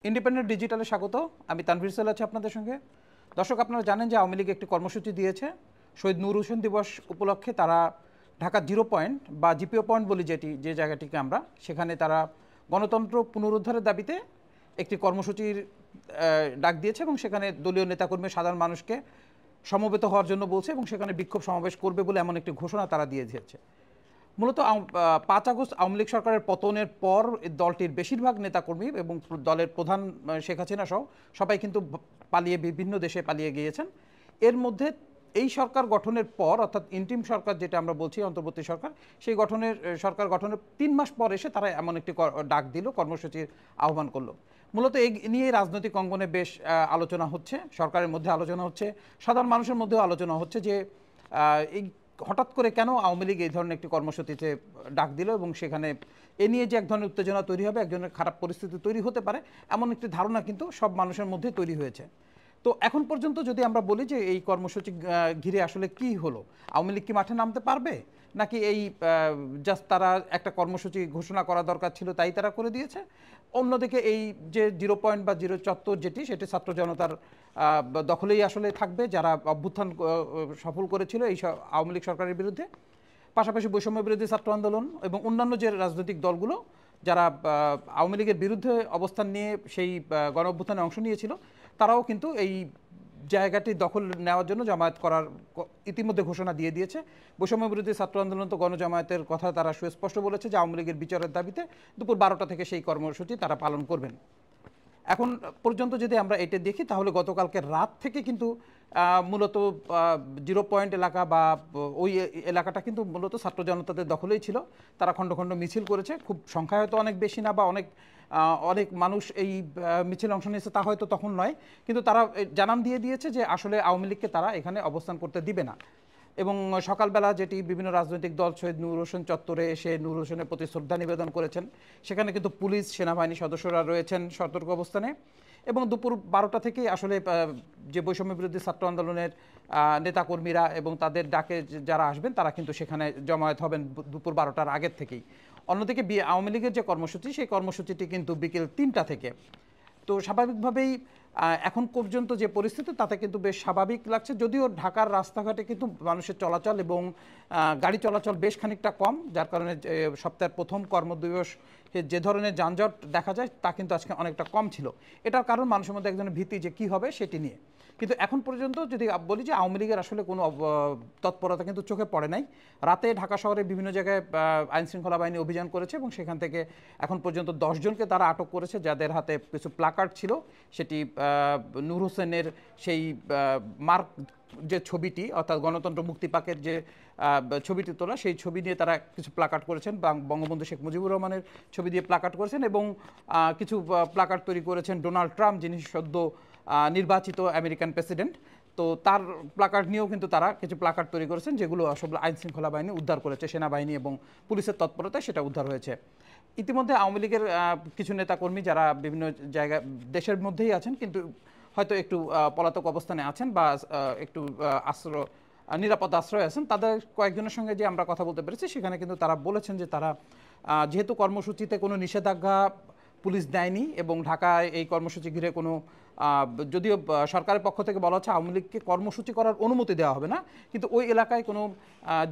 Independent ডিজিটালে স্বাগত। আমি তানভীর সাল আছি আপনাদের সঙ্গে। দর্শক, আপনারা জানেন যে আওয়ামী লীগ একটি কর্মসূচি দিয়েছে শহীদ নূর হোসেন দিবস উপলক্ষে। তারা ঢাকা 0 পয়েন্ট বা জিপিও পয়েন্ট বলি যে জায়গাটিকে আমরা, সেখানে তারা গণতন্ত্র পুনরুদ্ধারের দাবিতে একটি কর্মসূচির ডাক দিয়েছে এবং সেখানে দলীয় নেতাকর্মী সাধারণ মানুষকে সমবেত হওয়ার জন্য বলছে এবং সেখানে বিক্ষোভ সমাবেশ করবে বলে এমন একটি ঘোষণা তারা দিয়ে দিয়েছে। মূলত 5 আগস্ট আওয়ামী লীগ সরকারের পতনের পর দলটির বেশিরভাগ নেতাকর্মী এবং দলের প্রধান শেখ হাসিনা সহ সবাই কিন্তু পালিয়ে বিভিন্ন দেশে পালিয়ে গিয়েছেন। এর মধ্যে এই সরকার গঠনের পর, অর্থাৎ ইন্টিম সরকার যেটা আমরা বলছি, অন্তর্বর্তী সরকার, সেই সরকার গঠনের 3 মাস পর এসে তারা এমন একটি ডাক দিল, কর্মসূচির আহ্বান করলো। মূলত এই নিয়ে রাজনৈতিক অঙ্গনে বেশ আলোচনা হচ্ছে, সরকারের মধ্যে আলোচনা হচ্ছে, সাধারণ মানুষের মধ্যেও আলোচনা হচ্ছে যে এই হঠাৎ করে কেন আওয়ামী লীগ এই ধরনের একটি কর্মসূচিতে ডাক দিল এবং সেখানে এ নিয়ে যে এক ধরনের উত্তেজনা তৈরি হবে, একজনের খারাপ পরিস্থিতি তৈরি হতে পারে, এমন একটি ধারণা কিন্তু সব মানুষের মধ্যে তৈরি হয়েছে। তো এখন পর্যন্ত যদি আমরা বলি যে এই কর্মসূচি ঘিরে আসলে কি হলো, আওয়ামী লীগ কি মাঠে নামতে পারবে, নাকি এই জাস্ট তারা একটা কর্মসূচি ঘোষণা করা দরকার ছিল তাই তারা করে দিয়েছে। অন্যদিকে এই যে 0 পয়েন্ট বা 0 চত্বর যেটি, সেটি ছাত্র জনতার দখলেই আসলে থাকবে, যারা অভ্যুত্থান সফল করেছিল এই আওয়ামী লীগ সরকারের বিরুদ্ধে। পাশাপাশি বৈষম্য বিরোধী ছাত্র আন্দোলন এবং অন্যান্য যে রাজনৈতিক দলগুলো যারা আওয়ামী লীগের বিরুদ্ধে অবস্থান নিয়ে সেই গণ অভ্যুত্থানে অংশ নিয়েছিল, তারাও কিন্তু এই জায়গাটি দখল নেওয়ার জন্য জামায়াত করার ইতিমধ্যে ঘোষণা দিয়ে দিয়েছে। বৈষম্য বিরোধী ছাত্র আন্দোলন তো গণজামায়াতের কথা তারা সুস্পষ্ট বলেছে যে আওয়ামী লীগের বিচারের দাবিতে দুপুর 12টা থেকে সেই কর্মসূচি তারা পালন করবেন। এখন পর্যন্ত যদি আমরা এটা দেখি, তাহলে গতকালকে রাত থেকে কিন্তু মূলত 0 পয়েন্ট এলাকা বা ওই এলাকাটা কিন্তু মূলত ছাত্র জনতাদের দখলেই ছিল। তারা খণ্ড খণ্ড মিছিল করেছে, খুব সংখ্যা হয়তো অনেক বেশি না বা অনেক মানুষ এই মিছিল অংশ নিয়েছে তা হয়তো তখন নয়, কিন্তু তারা জানান দিয়ে দিয়েছে যে আসলে আওয়ামী লীগকে তারা এখানে অবস্থান করতে দিবে না। এবং সকালবেলা যেটি বিভিন্ন রাজনৈতিক দল শহীদ নূর হোসেন চত্বরে এসে নূর হোসেনের প্রতি শ্রদ্ধা নিবেদন করেছেন, সেখানে কিন্তু পুলিশ সেনাবাহিনী সদস্যরা রয়েছেন সতর্ক অবস্থানে। এবং দুপুর 12টা থেকে আসলে যে বৈষম্য বিরোধী ছাত্র আন্দোলনের নেতাকর্মীরা এবং তাদের ডাকে যারা আসবেন তারা কিন্তু সেখানে জমায়েত হবেন দুপুর 12টার আগের থেকেই। অন্যদিকে আওয়ামী লীগের যে কর্মসূচি, সেই কর্মসূচিটি কিন্তু বিকেল 3টা থেকে। তো স্বাভাবিকভাবেই এখন পর্যন্ত যে পরিস্থিতি তাতে কিন্তু বেশ স্বাভাবিক লাগছে, যদিও ঢাকার রাস্তাঘাটে কিন্তু মানুষের চলাচল এবং গাড়ি চলাচল বেশ খানিকটা কম, যার কারণে সপ্তাহের প্রথম কর্মদিবস যে ধরনের যানজট দেখা যায় তা কিন্তু আজকে অনেকটা কম ছিল। এটার কারণ মানুষের মধ্যে এক ধরনের ভীতি যে কী হবে সেটি নিয়ে। কিন্তু এখন পর্যন্ত যদি বলি যে আওয়ামী লীগের আসলে কোনো তৎপরতা কিন্তু চোখে পড়ে নাই। রাতে ঢাকা শহরের বিভিন্ন জায়গায় আইনশৃঙ্খলা বাহিনী অভিযান করেছে এবং সেখান থেকে এখন পর্যন্ত 10 জনকে তারা আটক করেছে, যাদের হাতে কিছু প্লাকার্ড ছিল। সেটি নূর হোসেনের সেই মার্ক যে ছবিটি, অর্থাৎ গণতন্ত্র মুক্তি পাকের যে ছবিটি তোলা, সেই ছবি নিয়ে তারা কিছু প্লাকার্ড করেছেন, বঙ্গবন্ধু শেখ মুজিবুর রহমানের ছবি দিয়ে প্লাকার্ড করেছেন এবং কিছু প্লাকার্ড তৈরি করেছেন ডোনাল্ড ট্রাম্প, যিনি সদ্য নির্বাচিত আমেরিকান প্রেসিডেন্ট। তো তার প্লাকার্ড নিয়েও কিন্তু তারা কিছু প্লাকার্ড তৈরি করেছেন, যেগুলো আসলে আইনশৃঙ্খলা বাহিনী উদ্ধার করেছে, সেনাবাহিনী এবং পুলিশের তৎপরতায় সেটা উদ্ধার হয়েছে। ইতিমধ্যে আওয়ামী লীগের কিছু নেতাকর্মী যারা বিভিন্ন জায়গায় দেশের মধ্যেই আছেন, কিন্তু হয়তো একটু পলাতক অবস্থানে আছেন বা একটু নিরাপদ আশ্রয় আছেন, তাদের কয়েকজনের সঙ্গে যে আমরা কথা বলতে পেরেছি, সেখানে কিন্তু তারা বলেছেন যে তারা যেহেতু কর্মসূচিতে কোনো নিষেধাজ্ঞা পুলিশ দেয়নি এবং ঢাকায় এই কর্মসূচি ঘিরে কোনো, যদিও সরকারের পক্ষ থেকে বলা হচ্ছে আওয়ামী লীগকে কর্মসূচি করার অনুমতি দেওয়া হবে না, কিন্তু ওই এলাকায় কোনো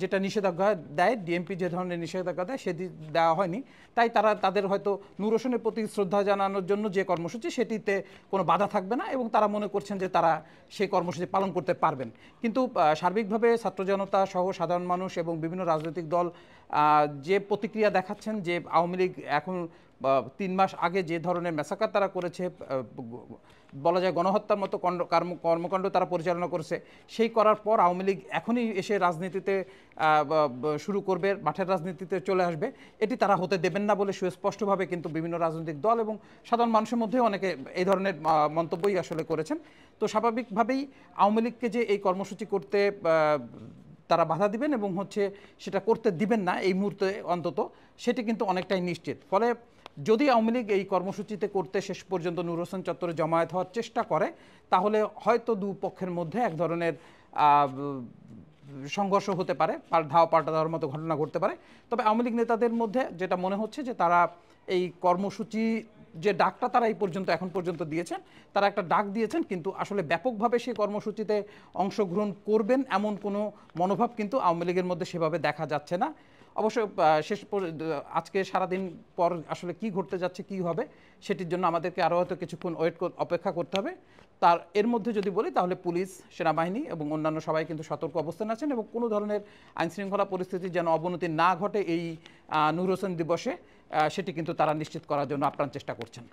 যেটা নিষেধাজ্ঞা দেয়, ডিএমপি যে ধরনের নিষেধাজ্ঞা দেয় সেটি দেওয়া হয়নি। তাই তাদের হয়তো নূর হোসেনের প্রতি শ্রদ্ধা জানানোর জন্য যে কর্মসূচি, সেটিতে কোনো বাধা থাকবে না এবং তারা মনে করছেন যে তারা সেই কর্মসূচি পালন করতে পারবেন। কিন্তু সার্বিকভাবে ছাত্র জনতা সহ সাধারণ মানুষ এবং বিভিন্ন রাজনৈতিক দল যে প্রতিক্রিয়া দেখাচ্ছেন যে আওয়ামী লীগ এখন 3 মাস আগে যে ধরনের ম্যাসাকার তারা করেছে, বলা যায় গণহত্যার মতো কর্মকাণ্ড তারা পরিচালনা করেছে, সেই করার পর আওয়ামী লীগ এখনই এসে রাজনীতিতে শুরু করবে, মাঠের রাজনীতিতে চলে আসবে, এটি তারা হতে দেবেন না বলে সুস্পষ্টভাবে কিন্তু বিভিন্ন রাজনৈতিক দল এবং সাধারণ মানুষের মধ্যে অনেকে এই ধরনের মন্তব্যই আসলে করেছেন। তো স্বাভাবিকভাবেই আওয়ামী লীগকে যে এই কর্মসূচি করতে তারা বাধা দিবেন এবং সেটা করতে দিবেন না এই মুহূর্তে অন্তত, সেটি কিন্তু অনেকটাই নিশ্চিত। ফলে যদি আওয়ামী লীগ এই কর্মসূচিতে করতে শেষ পর্যন্ত নূর হোসেন চত্বরে জমায়েত হওয়ার চেষ্টা করে, তাহলে হয়তো দুপক্ষের মধ্যে এক ধরনের সংঘর্ষ হতে পারে, ধাওয়া পাল্টা দেওয়ার মতো ঘটনা ঘটতে পারে। তবে আওয়ামী লীগ নেতাদের মধ্যে যেটা মনে হচ্ছে যে তারা এই কর্মসূচি যে ডাকটা তারা এই পর্যন্ত এখন পর্যন্ত দিয়েছেন, তারা একটা ডাক দিয়েছেন, কিন্তু আসলে ব্যাপকভাবে সেই কর্মসূচিতে অংশগ্রহণ করবেন এমন কোনো মনোভাব কিন্তু আওয়ামী লীগের মধ্যে সেভাবে দেখা যাচ্ছে না। অবশ্য আজকে সারাদিন পর আসলে কি ঘটতে যাচ্ছে, কি হবে, সেটির জন্য আমাদেরকে আরও হয়তো কিছুক্ষণ অপেক্ষা করতে হবে। তার এর মধ্যে যদি বলি তাহলে পুলিশ, সেনাবাহিনী এবং অন্যান্য সবাই কিন্তু সতর্ক অবস্থানে আছেন এবং কোনো ধরনের আইনশৃঙ্খলা পরিস্থিতি যেন অবনতি না ঘটে এই নূর হোসেন দিবসে, সেটি কিন্তু তারা নিশ্চিত করার জন্য আপ্রাণ চেষ্টা করছেন।